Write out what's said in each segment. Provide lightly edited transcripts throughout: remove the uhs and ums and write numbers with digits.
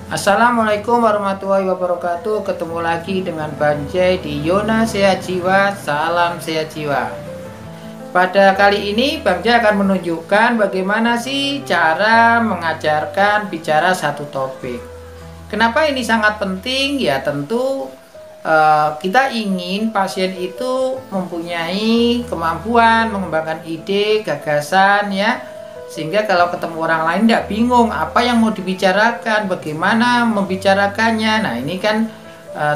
Assalamualaikum warahmatullahi wabarakatuh. Ketemu lagi dengan Banjai di Yona Sehat Jiwa. Salam sehat jiwa. Pada kali ini Banjai akan menunjukkan bagaimana sih cara mengajarkan bicara satu topik. Kenapa ini sangat penting? Ya tentu kita ingin pasien itu mempunyai kemampuan mengembangkan ide, gagasan ya, sehingga kalau ketemu orang lain tidak bingung apa yang mau dibicarakan, bagaimana membicarakannya. Nah ini kan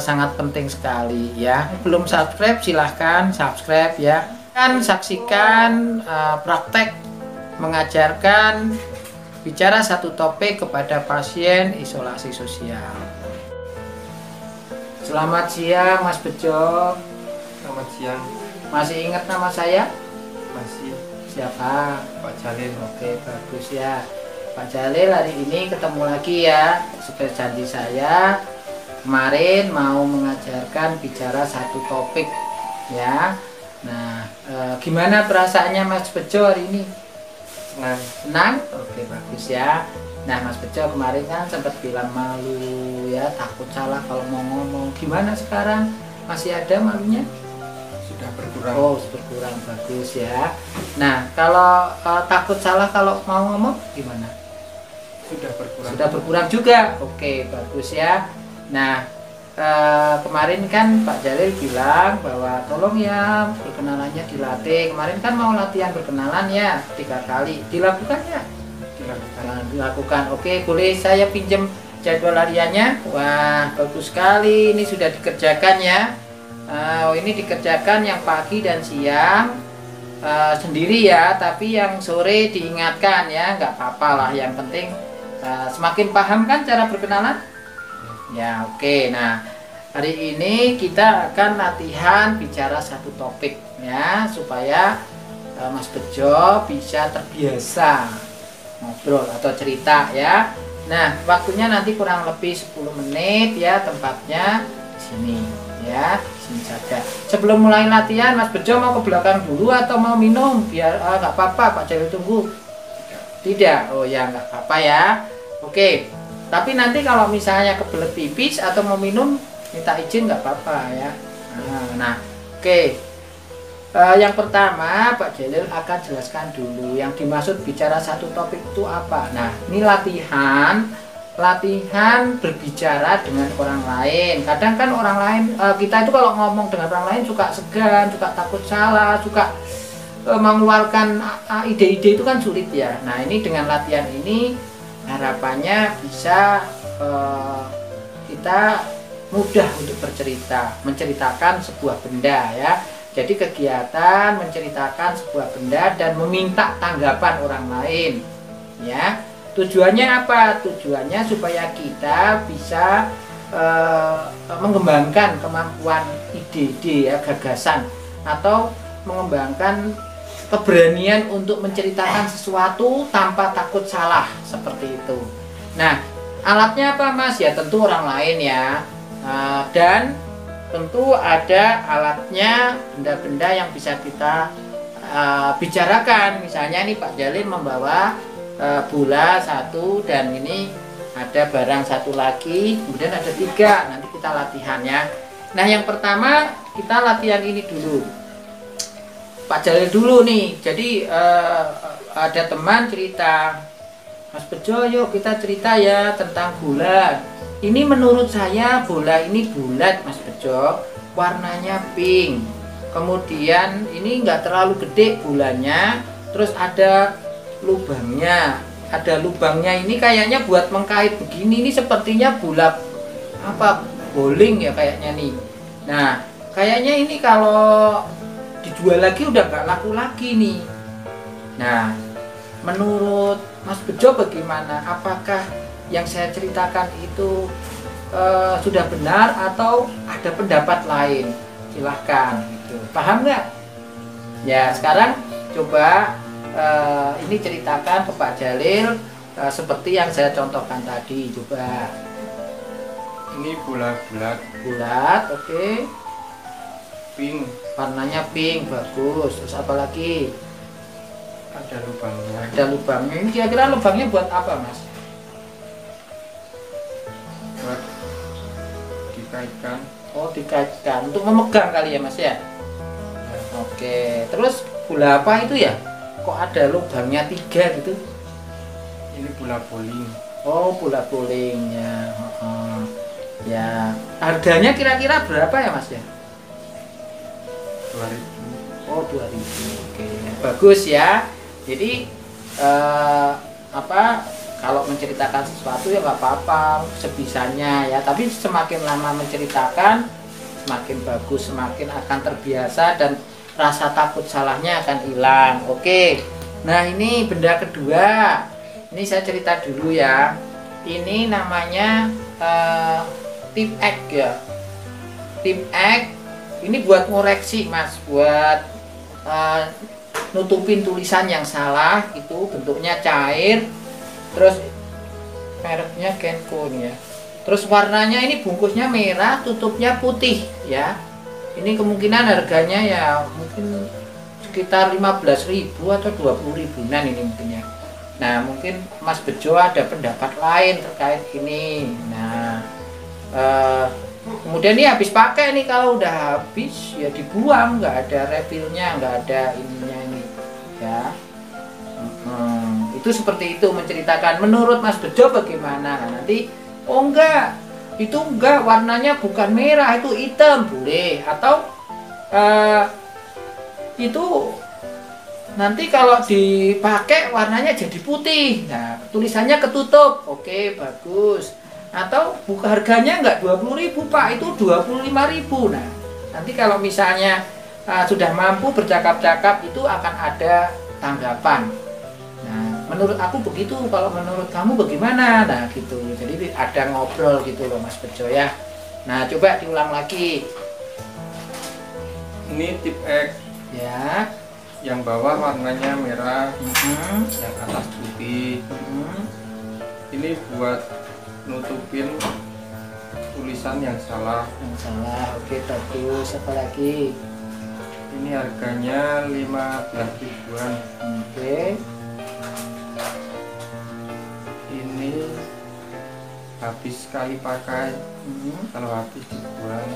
sangat penting sekali ya. Belum subscribe silahkan subscribe ya, kan saksikan praktek mengajarkan bicara satu topik kepada pasien isolasi sosial. Selamat siang Mas Bejo. Selamat siang. Masih ingat nama saya? Masih. Siapa? Pak Jalil. Oke, bagus ya Pak Jalil. Hari ini ketemu lagi ya. Seperti janji saya kemarin mau mengajarkan bicara satu topik ya. Nah gimana perasaannya Mas Bejo hari ini? Senang. Senang? Oke, bagus ya. Nah Mas Bejo kemarin kan sempat bilang malu ya, takut salah kalau mau ngomong. Gimana sekarang? Masih ada malunya? Sudah berkurang. Oh, berkurang, bagus ya. Nah, kalau takut salah kalau mau ngomong gimana? Sudah berkurang. Sudah berkurang juga. Oke, bagus ya. Nah, kemarin kan Pak Jalil bilang bahwa tolong ya perkenalannya dilatih. Kemarin kan mau latihan berkenalan ya 3 kali. Dilakukan ya? Dilakukan. Oke, boleh saya pinjam jadwal hariannya? Wah, bagus sekali. Ini sudah dikerjakan ya. Ini dikerjakan yang pagi dan siang sendiri ya, tapi yang sore diingatkan ya, nggak apa-apa lah. Yang penting semakin paham kan cara berkenalan? Ya, oke. Nah, hari ini kita akan latihan bicara satu topik ya, supaya Mas Bejo bisa terbiasa ngobrol atau cerita ya. Nah, waktunya nanti kurang lebih 10 menit ya, tempatnya di sini ya, di sini saja. Sebelum mulai latihan, Mas Bejo mau ke belakang dulu atau mau minum? Biar nggak apa-apa, Pak Jalil tunggu. Tidak? Oh ya, nggak apa-apa ya. Oke. Tapi nanti kalau misalnya kebelet pipis atau mau minum, minta izin nggak apa-apa ya. Nah, oke. Yang pertama Pak Jalil akan jelaskan dulu yang dimaksud bicara satu topik itu apa. Nah, ini latihan berbicara dengan orang lain. Kadang kan orang lain, kita itu kalau ngomong dengan orang lain suka segan, suka takut salah, suka mengeluarkan ide-ide itu kan sulit ya. Nah, ini dengan latihan ini harapannya bisa kita mudah untuk menceritakan sebuah benda ya. Jadi kegiatan menceritakan sebuah benda dan meminta tanggapan orang lain ya. Tujuannya apa? Tujuannya supaya kita bisa mengembangkan kemampuan ide-ide ya, gagasan, atau mengembangkan keberanian untuk menceritakan sesuatu tanpa takut salah, seperti itu. Nah, alatnya apa Mas? Ya tentu orang lain ya. Dan tentu ada alatnya, benda-benda yang bisa kita bicarakan. Misalnya nih Pak Jalil membawa bola 1, dan ini ada barang 1 lagi, kemudian ada 3. Nanti kita latihan ya. Nah, yang pertama kita latihan ini dulu. Pak Jalil dulu nih. Jadi ada teman cerita, Mas Bejo yuk kita cerita ya tentang bola. Ini menurut saya bola ini bulat Mas Bejo, warnanya pink. Kemudian ini enggak terlalu gede bolanya, terus ada lubangnya. Ada lubangnya ini kayaknya buat mengkait begini. Ini sepertinya bola apa? Bowling ya kayaknya nih. Nah, kayaknya ini kalau dijual lagi udah nggak laku lagi nih. Nah, menurut Mas Bejo bagaimana? Apakah yang saya ceritakan itu sudah benar atau ada pendapat lain? Silahkan gitu. Paham nggak? Ya, sekarang coba ini ceritakan ke Pak Jalil seperti yang saya contohkan tadi. Coba. Ini bola Bulat, oke. pink, Warnanya pink, bagus. Terus apa lagi? ada lubangnya. Ada lubangnya. Ini kira-kira lubangnya buat apa Mas? dikaitkan. Oh, dikaitkan untuk memegang kali ya Mas ya. Ya, Oke, terus bola apa itu ya? Kok ada lubangnya 3 gitu? ini bola bowling. Oh, bola bowling ya. Heeh. Ya, harganya kira-kira berapa ya Mas ya? 2000. Oh, 2000. Oke, bagus ya. Jadi apa, kalau menceritakan sesuatu ya nggak apa-apa sebisanya ya, tapi semakin lama menceritakan semakin bagus, semakin akan terbiasa dan rasa takut salahnya akan hilang. Oke, nah ini benda kedua, ini saya cerita dulu ya. Ini namanya tip X ya. Tip X ini buat ngoreksi Mas, buat nutupin tulisan yang salah. Itu bentuknya cair, terus mereknya Kenko nih ya. Terus warnanya ini bungkusnya merah, tutupnya putih ya. Ini kemungkinan harganya ya mungkin sekitar 15.000 atau 20.000-an ini mungkin ya. Nah, mungkin Mas Bejo ada pendapat lain terkait ini. Nah, kemudian ini habis pakai nih, kalau udah habis ya dibuang, nggak ada refillnya, nggak ada ininya ini ya. Itu seperti itu menceritakan. Menurut Mas Bejo bagaimana? Nah, nanti oh enggak, itu enggak, warnanya bukan merah, itu hitam, boleh. Atau itu nanti kalau dipakai warnanya jadi putih, nah tulisannya ketutup, oke bagus. Atau buka harganya enggak 20.000 Pak, itu 25.000. Nah nanti kalau misalnya sudah mampu bercakap-cakap itu akan ada tanggapan. Nah menurut aku begitu, kalau menurut kamu bagaimana? Nah gitu, jadi ada ngobrol gitu loh Mas Bejo ya. Nah coba diulang lagi. Ini tip X Ya. yang bawah warnanya merah, yang atas putih. Ini buat nutupin tulisan yang salah. Yang salah, oke bagus. Apa lagi? Ini harganya 15.000-an. Oke. Ini habis sekali pakai, kalau habis dibuang.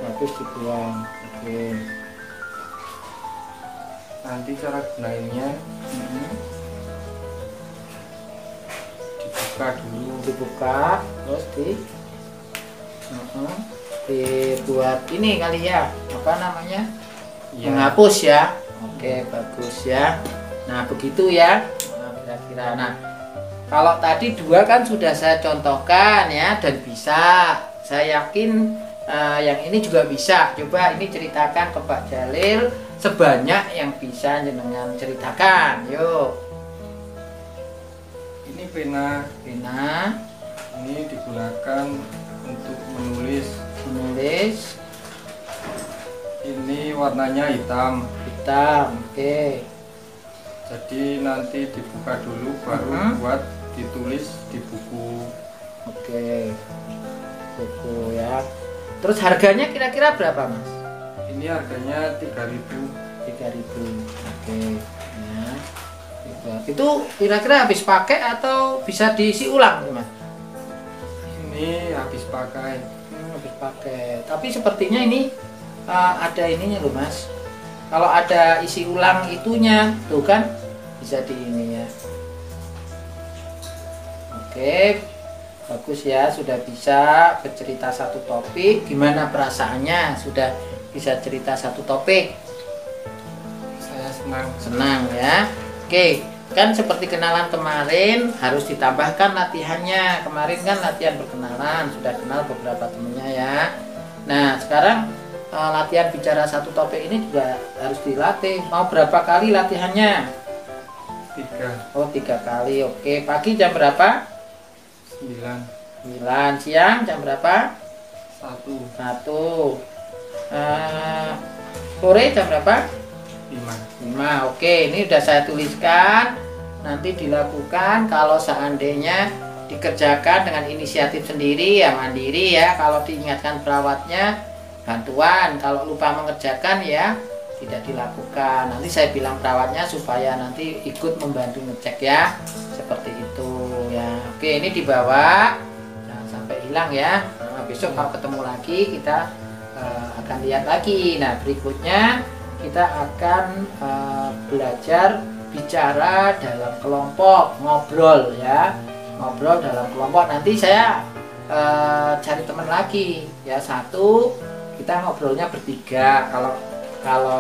Bagus dibuang. Oke. Nanti cara gunainnya dibuka dulu. Dibuka, terus dibuat ini kali ya, apa namanya? Ya. Menghapus ya. Oke bagus ya. Nah begitu ya. Nah, kira-kira. Nah kalau tadi 2 kan sudah saya contohkan ya, dan bisa. Saya yakin yang ini juga bisa. Coba ini ceritakan ke Pak Jalil sebanyak yang bisa jenengan ceritakan. Yuk. Ini pena. Pena. Ini digunakan untuk menulis. Menulis. Ini warnanya hitam. Hitam. Oke. Jadi nanti dibuka dulu baru buat ditulis di buku. Oke. Buku ya. Terus harganya kira-kira berapa Mas? Ini harganya 3.000. 3.000. Oke. Ya. Itu kira-kira habis pakai atau bisa diisi ulang Mas? Ini habis pakai. Habis pakai. Tapi sepertinya ini ada ininya loh Mas. Kalau ada isi ulang itunya, tuh kan bisa di ini ya. Oke. Bagus ya, sudah bisa bercerita satu topik. Gimana perasaannya sudah bisa cerita satu topik? Saya senang. Senang ya. Oke, kan seperti kenalan kemarin harus ditambahkan latihannya. Kemarin kan latihan perkenalan, sudah kenal beberapa temennya ya. Nah sekarang latihan bicara satu topik ini juga harus dilatih. Mau berapa kali latihannya? 3. Oh 3 kali. Oke, pagi jam berapa? 9. 9. Siang jam berapa? 1. 1. Sore jam berapa? 5. 5. Oke, ini udah saya tuliskan. Nanti dilakukan kalau seandainya dikerjakan dengan inisiatif sendiri ya, mandiri ya. Kalau diingatkan perawatnya bantuan. Kalau lupa mengerjakan ya tidak dilakukan. Nanti saya bilang perawatnya supaya nanti ikut membantu ngecek ya. Seperti itu ya. Oke, ini dibawa. Jangan sampai hilang. hilang ya. Nah, besok kalau ketemu lagi kita akan lihat lagi. Nah, berikutnya kita akan belajar bicara dalam kelompok, ngobrol ya, ngobrol dalam kelompok. Nanti saya cari teman lagi ya, satu kita ngobrolnya bertiga. Kalau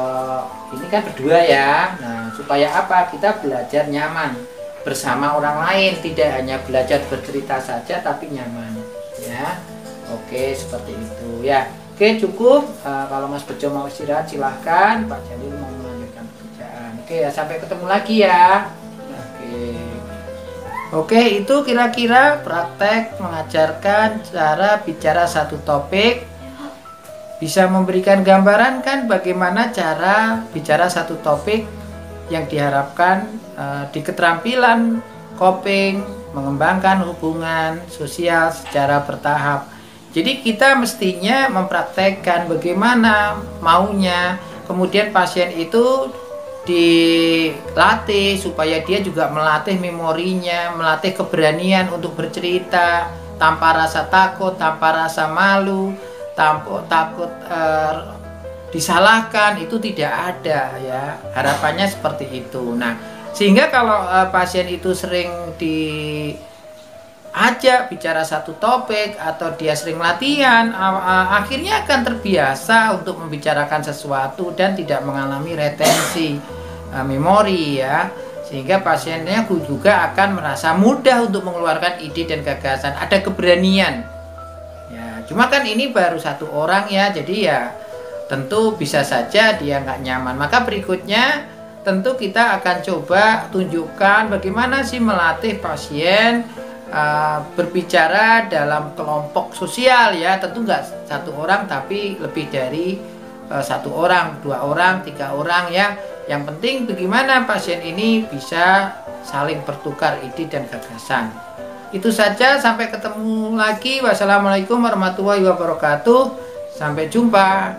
ini kan berdua ya. Nah, supaya apa? Kita belajar nyaman bersama orang lain, tidak hanya belajar bercerita saja tapi nyaman ya. Oke, seperti itu ya. Oke, cukup. Kalau Mas Bejo mau istirahat silahkan, Pak Jalil mau melanjutkan pekerjaan. Oke ya, sampai ketemu lagi ya. Oke, itu kira-kira praktek mengajarkan cara bicara satu topik. Bisa memberikan gambaran kan bagaimana cara bicara satu topik yang diharapkan di keterampilan coping, mengembangkan hubungan sosial secara bertahap. Jadi kita mestinya mempraktekkan bagaimana maunya, kemudian pasien itu dilatih supaya dia juga melatih memorinya, melatih keberanian untuk bercerita tanpa rasa takut, tanpa rasa malu, takut disalahkan, itu tidak ada ya. Harapannya seperti itu. Nah, sehingga kalau pasien itu sering diajak bicara satu topik atau dia sering latihan, akhirnya akan terbiasa untuk membicarakan sesuatu dan tidak mengalami retensi memori ya. Sehingga pasiennya juga akan merasa mudah untuk mengeluarkan ide dan gagasan, ada keberanian. Cuma kan ini baru satu orang ya, jadi ya tentu bisa saja dia nggak nyaman. Maka berikutnya tentu kita akan coba tunjukkan bagaimana sih melatih pasien berbicara dalam kelompok sosial ya. Tentu nggak satu orang tapi lebih dari satu orang, 2 orang, 3 orang ya. Yang penting bagaimana pasien ini bisa saling bertukar ide dan gagasan. Itu saja, sampai ketemu lagi. Wassalamualaikum warahmatullahi wabarakatuh. Sampai jumpa.